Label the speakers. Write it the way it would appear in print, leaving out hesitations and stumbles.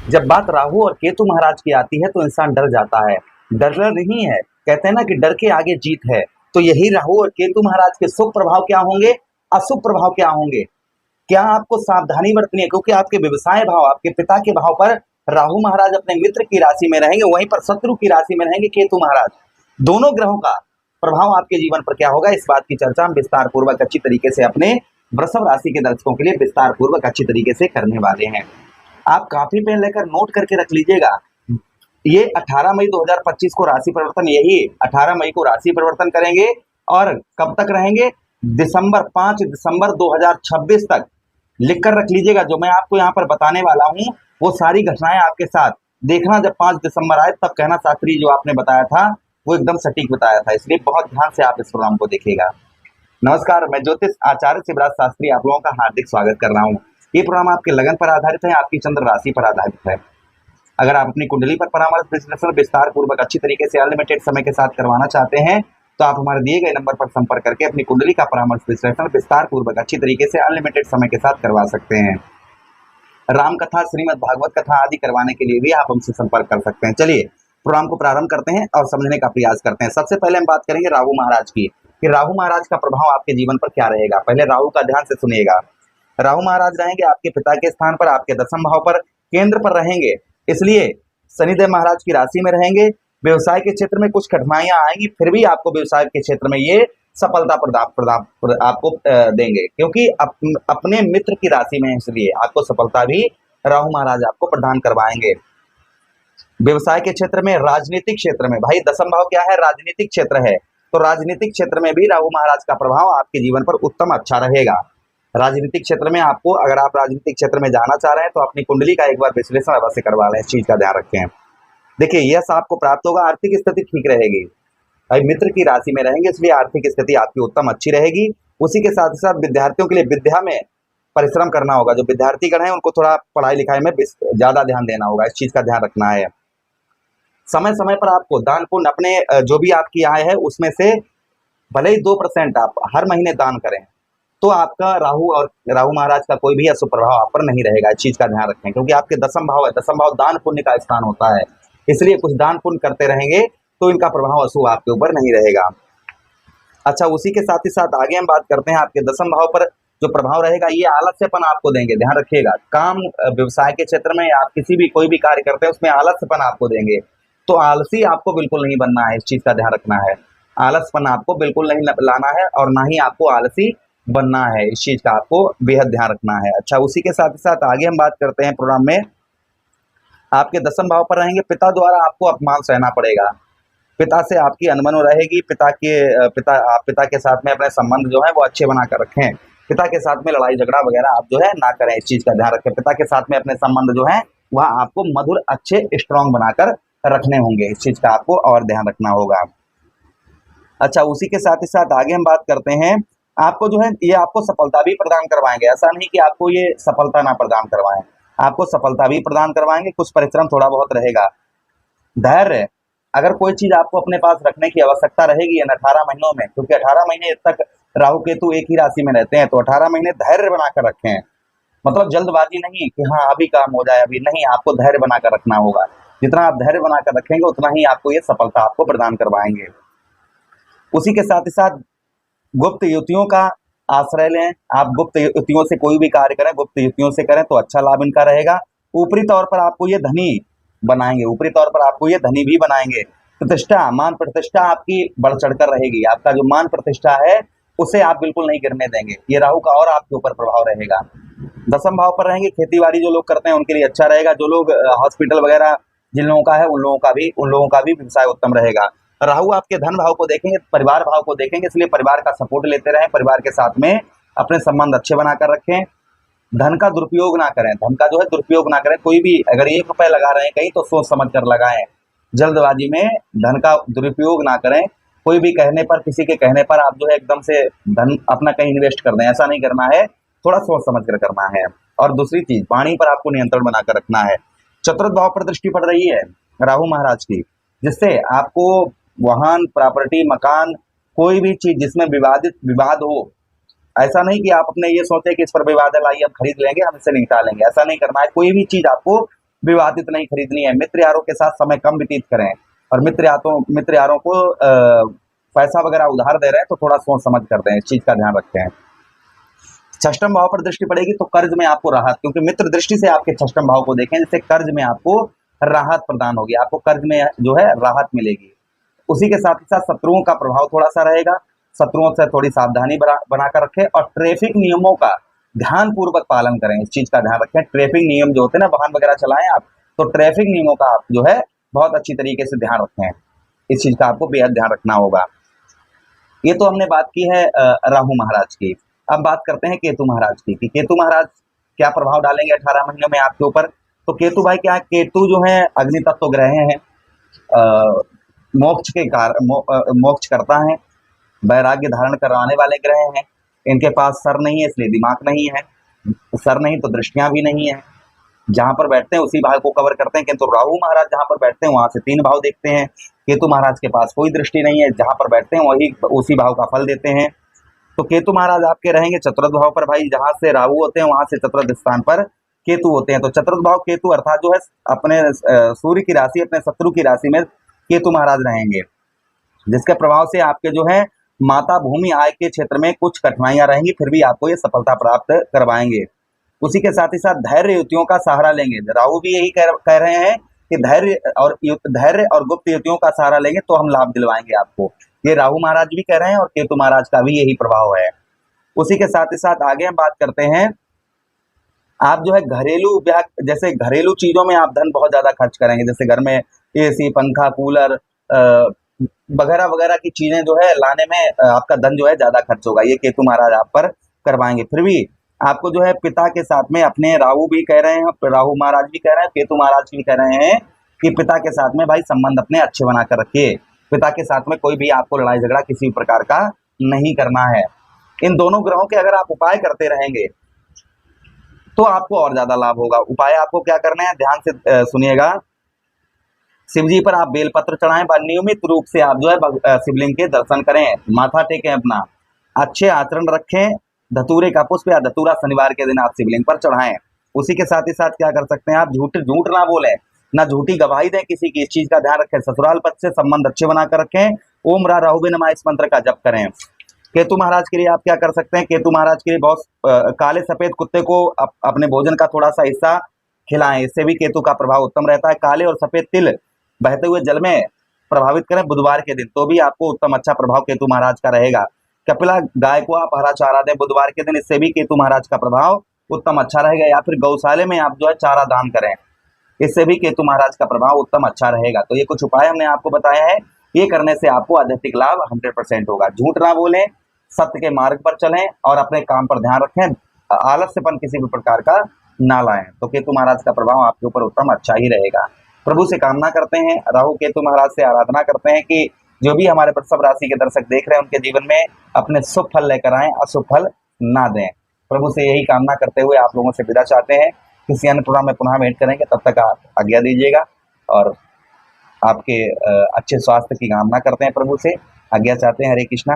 Speaker 1: जब बात राहु और केतु महाराज की आती है तो इंसान डर जाता है। डरना नहीं है, कहते हैं ना कि डर के आगे जीत है। तो यही राहु और केतु महाराज के शुभ प्रभाव क्या होंगे, अशुभ प्रभाव क्या होंगे, क्या आपको सावधानी बरतनी है, क्योंकि आपके व्यवसाय भाव, आपके पिता के भाव पर राहु महाराज अपने मित्र की राशि में रहेंगे, वहीं पर शत्रु की राशि में रहेंगे केतु महाराज। दोनों ग्रहों का प्रभाव आपके जीवन पर क्या होगा, इस बात की चर्चा हम विस्तार पूर्वक अच्छी तरीके से अपने वृषभ राशि के दर्शकों के लिए विस्तार पूर्वक अच्छी तरीके से करने वाले हैं। आप काफी पेन लेकर नोट करके रख लीजिएगा। ये 18 मई 2025 को राशि परिवर्तन, यही 18 मई को राशि परिवर्तन करेंगे और कब तक रहेंगे, 5 दिसंबर 2026 तक। लिख कर रख लीजिएगा, जो मैं आपको यहाँ पर बताने वाला हूँ वो सारी घटनाएं आपके साथ देखना। जब 5 दिसंबर आए तब कहना शास्त्री जो आपने बताया था वो एकदम सटीक बताया था, इसलिए बहुत ध्यान से आप इस प्रोग्राम को देखिएगा। नमस्कार, मैं ज्योतिष आचार्य शिवराज शास्त्री आप लोगों का हार्दिक स्वागत कर रहा हूँ। ये प्रोग्राम आपके लगन पर आधारित है, आपकी चंद्र राशि पर आधारित है। अगर आप अपनी कुंडली पर परामर्श विश्लेषण विस्तार पूर्वक अच्छी तरीके से अनलिमिटेड समय के साथ करवाना चाहते हैं तो आप हमारे दिए गए नंबर पर संपर्क करके अपनी कुंडली का परामर्श विश्लेषण विस्तार पूर्वक अच्छी तरीके से अनलिमिटेड समय के साथ करवा सकते हैं। राम कथा, श्रीमद् भागवत कथा आदि करवाने के लिए भी आप हमसे संपर्क कर सकते हैं। चलिए प्रोग्राम को प्रारंभ करते हैं और समझने का प्रयास करते हैं। सबसे पहले हम बात करेंगे राहु महाराज की, कि राहु महाराज का प्रभाव आपके जीवन पर क्या रहेगा। पहले राहु का ध्यान से सुनिएगा। राहु महाराज रहेंगे आपके पिता के स्थान पर, आपके दसम भाव पर, केंद्र पर रहेंगे, इसलिए शनिदेव महाराज की राशि में रहेंगे। व्यवसाय के क्षेत्र में कुछ कठिनाइयां आएंगी, फिर भी आपको व्यवसाय के क्षेत्र में ये सफलता प्रदान आपको देंगे, क्योंकि अपने मित्र की राशि में, इसलिए आपको सफलता भी राहु महाराज आपको प्रदान करवाएंगे। व्यवसाय के क्षेत्र में, राजनीतिक क्षेत्र में, भाई दसम भाव क्या है, राजनीतिक क्षेत्र है, तो राजनीतिक क्षेत्र में भी राहु महाराज का प्रभाव आपके जीवन पर उत्तम अच्छा रहेगा। राजनीतिक क्षेत्र में आपको, अगर आप राजनीतिक क्षेत्र में जाना चाह रहे हैं तो अपनी कुंडली का एक बार विश्लेषण अवश्य करवा लें, इस चीज का ध्यान रखें। देखिए यश आपको प्राप्त होगा, आर्थिक स्थिति ठीक रहेगी, भाई मित्र की राशि में रहेंगे इसलिए आर्थिक स्थिति आपकी उत्तम अच्छी रहेगी। उसी के साथ ही साथ विद्यार्थियों के लिए विद्या में परिश्रम करना होगा। जो विद्यार्थीगण हैं उनको थोड़ा पढ़ाई लिखाई में ज्यादा ध्यान देना होगा, इस चीज का ध्यान रखना है। समय समय पर आपको दान पुण्य, अपने जो भी आपकी आय है उसमें से भले ही 2% आप हर महीने दान करें तो आपका राहु महाराज का कोई भी अशुभ प्रभाव आप पर नहीं रहेगा, इस चीज का ध्यान रखें, क्योंकि आपके दसम भाव है, दसम भाव दान पुण्य का स्थान होता है, इसलिए कुछ दान पुण्य करते रहेंगे तो इनका प्रभाव अशुभ आपके ऊपर नहीं रहेगा। अच्छा, उसी के साथ ही साथ आगे हम बात करते हैं, आपके दसम भाव पर जो प्रभाव रहेगा ये आलस्यपन आपको देंगे, ध्यान रखिएगा। काम व्यवसाय के क्षेत्र में आप किसी भी कोई भी कार्य करते हैं उसमें आलस्यपन आपको देंगे, तो आलसी आपको बिल्कुल नहीं बनना है, इस चीज का ध्यान रखना है। आलसपन आपको बिल्कुल नहीं लाना है और ना ही आपको आलसी बनना है, इस चीज का आपको बेहद ध्यान रखना है। अच्छा, उसी के साथ ही साथ आगे हम बात करते हैं प्रोग्राम में, आपके दसम भाव पर रहेंगे, पिता द्वारा आपको अपमान सहना पड़ेगा, पिता से आपकी अनबन रहेगी, पिता के साथ में अपने संबंध जो है वो अच्छे बना कर रखें, पिता के साथ में लड़ाई झगड़ा वगैरह आप जो है ना करें, इस चीज का ध्यान रखें। पिता के साथ में अपने संबंध जो है वह आपको मधुर अच्छे स्ट्रांग बनाकर रखने होंगे, इस चीज का आपको और ध्यान रखना होगा। अच्छा, उसी के साथ ही साथ आगे हम बात करते हैं, आपको जो है ये आपको सफलता भी प्रदान करवाएंगे, ऐसा नहीं कि आपको ये सफलता ना प्रदान करवाएं, आपको सफलता भी प्रदान करवाएंगे। कुछ परिश्रम थोड़ा बहुत रहेगा, धैर्य, अगर कोई चीज आपको अपने पास रखने की आवश्यकता रहेगी इन 18 महीनों में, क्योंकि 18 महीने तक राहु केतु एक ही राशि में रहते हैं, तो 18 महीने धैर्य बनाकर रखें, मतलब जल्दबाजी नहीं कि हाँ अभी काम हो जाए, अभी नहीं, आपको धैर्य बनाकर रखना होगा। जितना आप धैर्य बनाकर रखेंगे उतना ही आपको ये सफलता आपको प्रदान करवाएंगे। उसी के साथ ही साथ गुप्त युतियों का आश्रय लें, आप गुप्त युतियों से कोई भी कार्य करें, गुप्त युतियों से करें तो अच्छा लाभ इनका रहेगा। ऊपरी तौर पर आपको ये धनी बनाएंगे, ऊपरी तौर पर आपको ये धनी भी बनाएंगे। प्रतिष्ठा, मान प्रतिष्ठा आपकी बढ़ चढ़कर रहेगी, आपका जो मान प्रतिष्ठा है उसे आप बिल्कुल नहीं गिरने देंगे, ये राहु का और आपके ऊपर प्रभाव रहेगा। दसम भाव पर रहेंगे, खेती बाड़ी जो लोग करते हैं उनके लिए अच्छा रहेगा, जो लोग हॉस्पिटल वगैरह जिन लोगों का है उन लोगों का भी व्यवसाय उत्तम रहेगा। राहु आपके धन भाव को देखेंगे, परिवार भाव को देखेंगे, इसलिए परिवार का सपोर्ट लेते रहें, परिवार के साथ में अपने संबंध अच्छे बनाकर रखें। धन का दुरुपयोग ना करें, धन का जो है दुरुपयोग ना करें, कोई भी अगर 1 रुपए लगा रहे हैं कहीं तो सोच समझ कर लगाएं, जल्दबाजी में धन का दुरुपयोग ना करें। कोई भी कहने पर, किसी के कहने पर आप जो है एकदम से धन अपना कहीं इन्वेस्ट कर दें, ऐसा नहीं करना है, थोड़ा सोच समझ कर करना है। और दूसरी चीज, वाणी पर आपको नियंत्रण बनाकर रखना है। चतुर्थ भाव पर दृष्टि पड़ रही है राहु महाराज की, जिससे आपको वाहन, प्रॉपर्टी, मकान, कोई भी चीज जिसमें विवाद हो, ऐसा नहीं कि आप अपने ये सोचे कि इस पर विवाद है, लाइए हम खरीद लेंगे, हम इसे निपटा लेंगे, ऐसा नहीं करना है। कोई भी चीज आपको विवादित नहीं खरीदनी है। मित्र यारों के साथ समय कम व्यतीत करें, और मित्र यारों को पैसा वगैरह उधार दे रहे हैं तो थोड़ा सोच समझ कर दें, इस चीज का ध्यान रखें। षष्ठम भाव पर दृष्टि पड़ेगी तो कर्ज में आपको राहत, क्योंकि मित्र दृष्टि से आपके षष्ठम भाव को देखें, जिससे कर्ज में आपको राहत प्रदान होगी, आपको कर्ज में जो है राहत मिलेगी। उसी के साथ ही साथ शत्रुओं का प्रभाव थोड़ा सा रहेगा, शत्रुओं से थोड़ी सावधानी बनाकर रखें, और ट्रैफिक नियमों का ध्यान पूर्वक पालन करें, इस चीज का ध्यान रखें। ट्रैफिक नियम जो होते हैं ना, वाहन वगैरह चलाएं आप, तो ट्रैफिक नियमों का आप जो है बहुत अच्छी तरीके से ध्यान रखें, इस चीज का आपको बेहद ध्यान रखना होगा। ये तो हमने बात की है राहु महाराज की। अब बात करते हैं केतु महाराज की, कि केतु महाराज क्या प्रभाव डालेंगे 18 महीनों में आपके ऊपर। तो केतु भाई क्या है, केतु जो है अग्नि तत्व ग्रह हैं, मोक्ष के मोक्ष करता है, वैराग्य धारण करवाने वाले ग्रह हैं। इनके पास सर नहीं है इसलिए दिमाग नहीं है, सर नहीं तो दृष्टियां भी नहीं है। जहां पर बैठते हैं उसी भाव को कवर करते हैं, किंतु राहु महाराज जहां पर बैठते हैं वहां से 3 भाव देखते हैं। केतु महाराज के पास कोई दृष्टि नहीं है, जहां पर बैठते हैं वही उसी भाव का फल देते हैं। तो केतु महाराज आपके रहेंगे चतुर्थ भाव पर भाई, जहां से राहु होते हैं वहां से चतुर्थ स्थान पर केतु होते हैं। तो चतुर्थ भाव केतु अर्थात जो है अपने सूर्य की राशि, अपने शत्रु की राशि में केतु महाराज रहेंगे, जिसके प्रभाव से आपके जो है माता भूमि आय के क्षेत्र में कुछ कठिनाइयां रहेंगी, फिर भी आपको ये सफलता प्राप्त करवाएंगे। उसी के साथ ही साथ धैर्य युतियों का सहारा लेंगे। राहु भी यही कह रहे हैं कि धैर्य और गुप्त युतियों का सहारा लेंगे तो हम लाभ दिलवाएंगे आपको। ये राहु महाराज भी कह रहे हैं और केतु महाराज का भी यही प्रभाव है। उसी के साथ ही साथ आगे हम बात करते हैं, आप जो है घरेलू जैसे घरेलू चीजों में आप धन बहुत ज्यादा खर्च करेंगे, जैसे घर में एसी, पंखा, कूलर वगैरह वगैरह की चीजें जो है लाने में आपका धन जो है ज्यादा खर्च होगा, ये केतु महाराज आप पर करवाएंगे। फिर भी आपको जो है पिता के साथ में, अपने राहु भी कह रहे हैं, राहु महाराज भी कह रहे हैं, केतु महाराज भी कह रहे हैं कि पिता के साथ में भाई संबंध अपने अच्छे बनाकर रखिए। पिता के साथ में कोई भी आपको लड़ाई झगड़ा किसी प्रकार का नहीं करना है। इन दोनों ग्रहों के अगर आप उपाय करते रहेंगे तो आपको और ज्यादा लाभ होगा। उपाय आपको क्या करना है, ध्यान से सुनिएगा। शिव जी पर आप बेलपत्र चढ़ाएं, नियमित रूप से आप जो है शिवलिंग के दर्शन करें, माथा टेकें, अपना अच्छे आचरण रखें, धतूरे का पुष्प या धतूरा शनिवार के दिन आप शिवलिंग पर चढ़ाएं। उसी के साथ ही साथ क्या कर सकते हैं आप, झूठ ना बोलें, ना झूठी गवाही दें किसी की, इस चीज का ध्यान रखें। ससुराल पक्ष से संबंध अच्छे बनाकर रखें। ओम रा राहुवे नमः इस मंत्र का जप करें। केतु महाराज के लिए आप क्या कर सकते हैं, केतु महाराज के लिए बहुत काले सफेद कुत्ते को अपने भोजन का थोड़ा सा हिस्सा खिलाएं, इससे भी केतु का प्रभाव उत्तम रहता है। काले और सफेद तिल बहते हुए जल में प्रभावित करें बुधवार के दिन, तो भी आपको उत्तम अच्छा प्रभाव केतु महाराज का रहेगा। कपिला गाय को आप हरा चारा दें बुधवार के दिन, इससे भी केतु महाराज का प्रभाव उत्तम अच्छा रहेगा। या फिर गौशाले में आप जो है चारा दान करें, इससे भी केतु महाराज का प्रभाव उत्तम अच्छा रहेगा। तो ये कुछ उपाय हमने आपको बताया है, ये करने से आपको आध्यात्मिक लाभ 100% होगा। झूठ ना बोलें, सत्य के मार्ग पर चलें और अपने काम पर ध्यान रखें, आलस्यपन किसी भी प्रकार का ना लाएं, तो केतु महाराज का प्रभाव आपके ऊपर उत्तम अच्छा ही रहेगा। प्रभु से कामना करते हैं, राहु केतु महाराज से आराधना करते हैं कि जो भी हमारे वृषभ राशि के दर्शक देख रहे हैं उनके जीवन में अपने शुभ फल लेकर आए, अशुभ फल ना दें। प्रभु से यही कामना करते हुए आप लोगों से विदा चाहते हैं। किसी अन्य प्रोग्राम में पुनः भेंट करेंगे, तब तक आप आज्ञा दीजिएगा और आपके अच्छे स्वास्थ्य की कामना करते हैं। प्रभु से आज्ञा चाहते हैं। हरे कृष्णा।